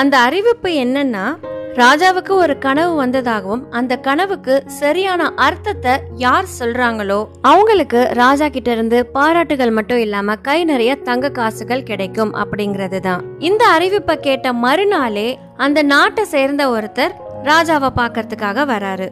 அந்த அறிவிப்பு என்னன்னா, ராஜாவுக்கு ஒரு கனவு வந்ததாகவும் அந்த கனவுக்கு சரியான அர்த்தத்தை யார் சொல்றாங்களோ அவங்களுக்கு ராஜா கிட்ட இருந்து பாராட்டுகள் மட்டும் இல்லாம கை நிறைய தங்க காசுகள் கிடைக்கும் அப்படிங்கிறது தான். இந்த அறிவிப்பை கேட்ட மறுநாளே அந்த நாட்டை சேர்ந்த ஒருத்தர் ராஜாவை பார்க்கறதுக்காக வராரு.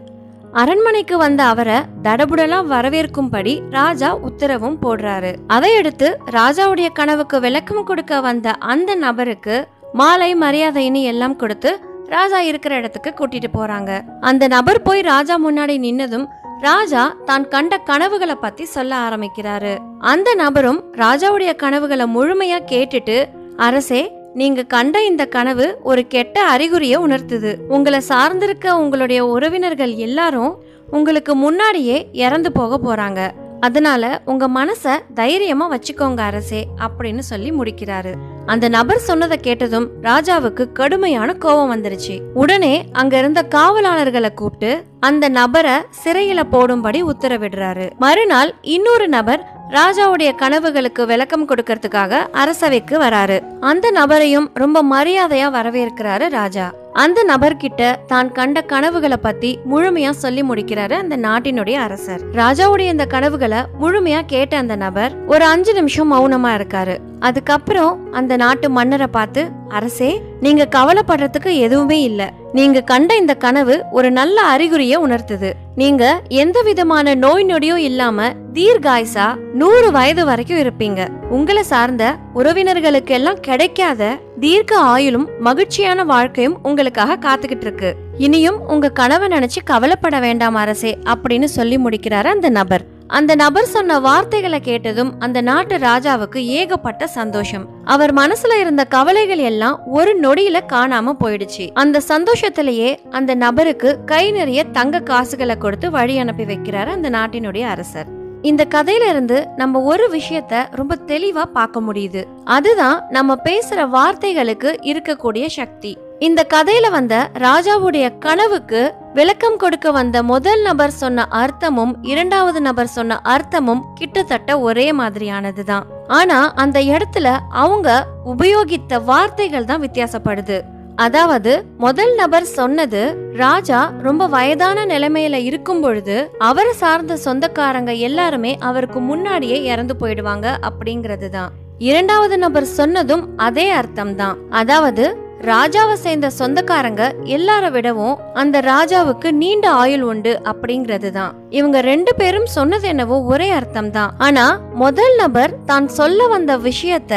அரண்மனைக்கு வந்த அவரை தடபுடலா வரவேற்கும்படி ராஜா உத்தரவும் போடுறாரு. அதையடுத்து ராஜாவுடைய கனவுக்கு விளக்கம் கொடுக்க வந்த அந்த நபருக்கு மாலை மரியாதைன்னு எல்லாம் கொடுத்து ராஜா இருக்கிற இடத்துக்கு கூட்டிட்டு போறாங்க. அந்த நபர் போய் ராஜா முன்னாடி நின்னதும் ராஜா தான் கண்ட கனவுகளை பத்தி சொல்ல ஆரம்பிக்கிறாரு. அந்த நபரும் ராஜாவுடைய கனவுகளை முழுமையா கேட்டுட்டு, அரசே, நீங்க கண்ட இந்த கனவு ஒரு கெட்ட அறிகுறிய உணர்த்துது. உங்களை சார்ந்திருக்க உங்களுடைய உறவினர்கள் எல்லாரும் உங்களுக்கு முன்னாடியே இறந்து போக போறாங்க. அதனால உங்க மனச தைரியமா வச்சுக்கோங்க அரசே அப்படின்னு சொல்லி முடிக்கிறாரு. அந்த நபர் சொன்னதை கேட்டதும் ராஜாவுக்கு கடுமையான கோபம் வந்துருச்சு. உடனே அங்க இருந்த காவலாளர்களை கூப்பிட்டு அந்த நபரை சிறையில போடும்படி உத்தரவிடுறாரு. மறுநாள் இன்னொரு நபர் ராஜாவுடைய கனவுகளுக்கு விளக்கம் கொடுக்கறதுக்காக அரசவைக்கு வராரு. அந்த நபரையும் ரொம்ப மரியாதையா வரவேற்கிறாரு ராஜா. அந்த நபர்கிட்ட தான் கண்ட கனவுகளை பத்தி முழுமையா சொல்லி முடிக்கிறாரு அந்த நாட்டினுடைய அரசர். ராஜாவுடைய இந்த கனவுகளை முழுமையா கேட்ட அந்த நபர் ஒரு 5 நிமிஷம் மௌனமா இருக்காரு. அதுக்கப்புறம் அந்த நாட்டு மன்னரை பார்த்து, அரசே, நீங்க கவலைப்படுறதுக்கு எதுவுமே இல்ல. நீங்க கண்ட இந்த கனவு ஒரு நல்ல அறிகுறிய உணர்த்துது. நீங்க எந்த விதமான நோய் நொடியும் இல்லாம தீர்காயுசா 100 வயது வரைக்கும் இருப்பீங்க. உங்களை சார்ந்த உறவினர்களுக்கு எல்லாம் கிடைக்காத தீர்க்க ஆயுளும் மகிழ்ச்சியான வாழ்க்கையும் உங்களுக்காக காத்துக்கிட்டு இருக்கு. இனியும் உங்க கனவை நினைச்சு கவலைப்பட வேண்டாம் அரசே அப்படின்னு சொல்லி முடிக்கிறாரு அந்த நபர். அந்த நபர் சொன்ன வார்த்தைகளை கேட்டதும் அந்த நாட்டு ராஜாவுக்கு ஏகப்பட்ட சந்தோஷம். அவர் மனசுல இருந்த கவலைகள் எல்லாம் ஒரு நொடியில காணாம போயிடுச்சு. அந்த சந்தோஷத்திலேயே அந்த நபருக்கு கை நிறைய தங்க காசுகளை கொடுத்து வழி அனுப்பி வைக்கிறாரு அந்த நாட்டினுடைய அரசர். இந்த கதையில இருந்து நம்ம ஒரு விஷயத்த ரொம்ப தெளிவா பார்க்க முடியுது. அதுதான் நம்ம பேசுற வார்த்தைகளுக்கு இருக்கக்கூடிய சக்தி. இந்த கதையில வந்த ராஜாவுடைய கனவுக்கு விளக்கம் கொடுக்க வந்த முதல் நபர் சொன்ன அர்த்தமும் இரண்டாவது நபர் சொன்ன அர்த்தமும் கிட்டத்தட்ட ஒரே மாதிரியானதுதான். ஆனா அந்த இடத்துல அவங்க உபயோகித்த வார்த்தைகள் தான் வித்தியாசப்படுது. அதாவது முதல் நபர் சொன்னது, ராஜா ரொம்ப வயதான நிலைமையில இருக்கும் பொழுது அவரை சார்ந்த சொந்தக்காரங்க எல்லாருமே அவருக்கு முன்னாடியே இறந்து போயிடுவாங்க அப்படிங்கிறது தான். இரண்டாவது நபர் சொன்னதும் அதே அர்த்தம் தான். அதாவது ராஜாவை சேர்ந்த சொந்தக்காரங்க எல்லார விடவும் அந்த ராஜாவுக்கு நீண்ட ஆயுள் உண்டு அப்படிங்கிறது தான். இவங்க 2 பேரும் சொன்னது என்னவோ ஒரே அர்த்தம் தான். ஆனா முதல் நபர் தான் சொல்ல வந்த விஷயத்த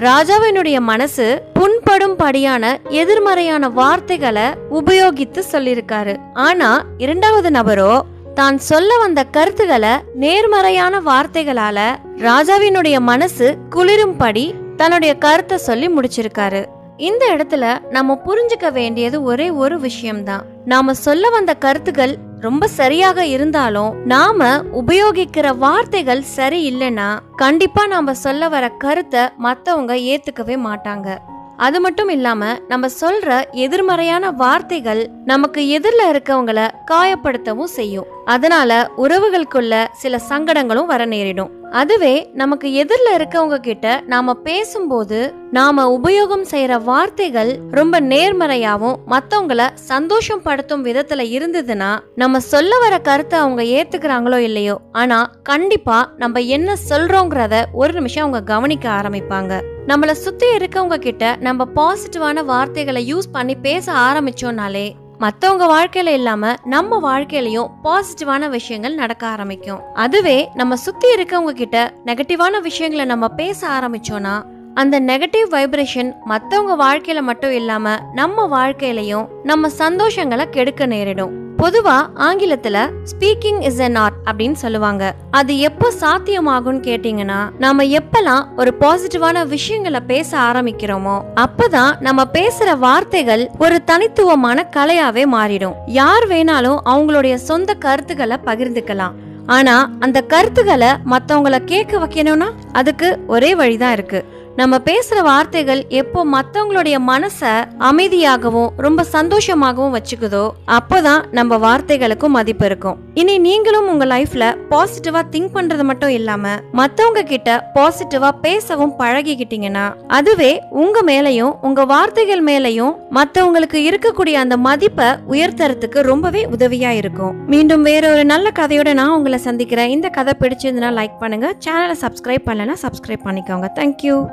ராஜாவினுடைய மனசு புண்படும் படியான எதிர்மறையான வார்த்தைகளை உபயோகித்து சொல்லிருக்காரு. ஆனா இரண்டாவது நபரோ தான் சொல்ல வந்த கருத்துக்களை நேர்மறையான வார்த்தைகளால ராஜாவினுடைய மனசு குளிரும்படி தன்னுடைய கருத்தை சொல்லி முடிச்சிருக்காரு. இந்த இடத்துல நம்ம புரிஞ்சுக்க வேண்டியது ஒரே ஒரு விஷயம்தான். நாம சொல்ல வந்த கருத்துக்கள் ரொம்ப சரியாக இருந்தாலும் நாம உபயோகிக்கிற வார்த்தைகள் சரி இல்லைன்னா கண்டிப்பா நாம சொல்ல வர கருத்தை மத்தவங்க ஏத்துக்கவே மாட்டாங்க. அது மட்டும் இல்லாம நம்ம சொல்ற எதிர்மறையான வார்த்தைகள் நமக்கு எதிரில இருக்கவங்கள காயப்படுத்தவும் செய்யும். அதனால உறவுகளுக்குள்ள சில சங்கடங்களும் வர நேரிடும். அதுவே நமக்கு எதிரில இருக்கவங்க கிட்ட நாம பேசும்போது நாம உபயோகம் செய்யற வார்த்தைகள் ரொம்ப நேர்மறையாவும் மத்தவங்கள சந்தோஷம் படுத்தும் விதத்துல இருந்ததுன்னா நம்ம சொல்ல வர கருத்தை அவங்க ஏத்துக்கிறாங்களோ இல்லையோ, ஆனா கண்டிப்பா நம்ம என்ன சொல்றோங்கிறத ஒரு நிமிஷம் அவங்க கவனிக்க ஆரம்பிப்பாங்க. நம்மள சுத்தி இருக்கவங்க கிட்ட நம்ம பாசிட்டிவான வார்த்தைகளை யூஸ் பண்ணி பேச ஆரம்பிச்சோம்னாலே மத்தவங்க வாழ்க்கையில இல்லாம நம்ம வாழ்க்கையிலயும் பாசிட்டிவான விஷயங்கள் நடக்க ஆரம்பிக்கும். அதுவே நம்ம சுத்தி இருக்கவங்க கிட்ட நெகட்டிவான விஷயங்களை நம்ம பேச ஆரம்பிச்சோம்னா அந்த நெகட்டிவ் வைப்ரேஷன் மத்தவங்க வாழ்க்கையில மட்டும் இல்லாம நம்ம வாழ்க்கையிலயும் நம்ம சந்தோஷங்களை கெடுக்க நேரிடும். பொதுவா ஆங்கிலத்துல ஸ்பீக்கிங் இஸ் an art அப்படின்னு சொல்லுவாங்க. அது எப்போ சாத்தியமாகும்னு கேட்டீங்கன்னா, நாம எப்பெல்லாம் ஒரு பாசிட்டிவான விஷயங்களை பேச ஆரம்பிக்கிறோமோ அப்பதான் நம்ம பேசுற வார்த்தைகள் ஒரு தனித்துவமான கலையாவே மாறிடும். யார் வேணாலும் அவங்களுடைய சொந்த கருத்துக்களை பகிர்ந்துக்கலாம். ஆனா அந்த கருத்துக்களை மத்தவங்கள கேட்க வைக்கணும்னா அதுக்கு ஒரே வழிதான் இருக்கு. நம்ம பேசுற வார்த்தைகள் எப்போ மத்தவங்களுடைய மனச அமைதியாகவும் ரொம்ப சந்தோஷமாகவும் வச்சுக்குதோ அப்பதான் நம்ம வார்த்தைகளுக்கும் மதிப்பு இருக்கும். இனி நீங்களும் உங்க லைஃப்ல பாசிட்டிவா திங்க் பண்றது மட்டும் இல்லாம மத்தவங்க கிட்ட பாசிட்டிவா பேசவும் பழகிக்கிட்டீங்கன்னா அதுவே உங்க மேலையும் உங்க வார்த்தைகள் மேலையும் மத்தவங்களுக்கு இருக்கக்கூடிய அந்த மதிப்பை உயர்த்தறதுக்கு ரொம்பவே உதவியா இருக்கும். மீண்டும் வேற ஒரு நல்ல கதையோட நான் உங்களை சந்திக்கிறேன். இந்த கதை பிடிச்சிருந்தா லைக் பண்ணுங்க, சேனலை சப்ஸ்கிரைப் பண்ணலன்னா சப்ஸ்கிரைப் பண்ணிக்கோங்க. தேங்க்யூ.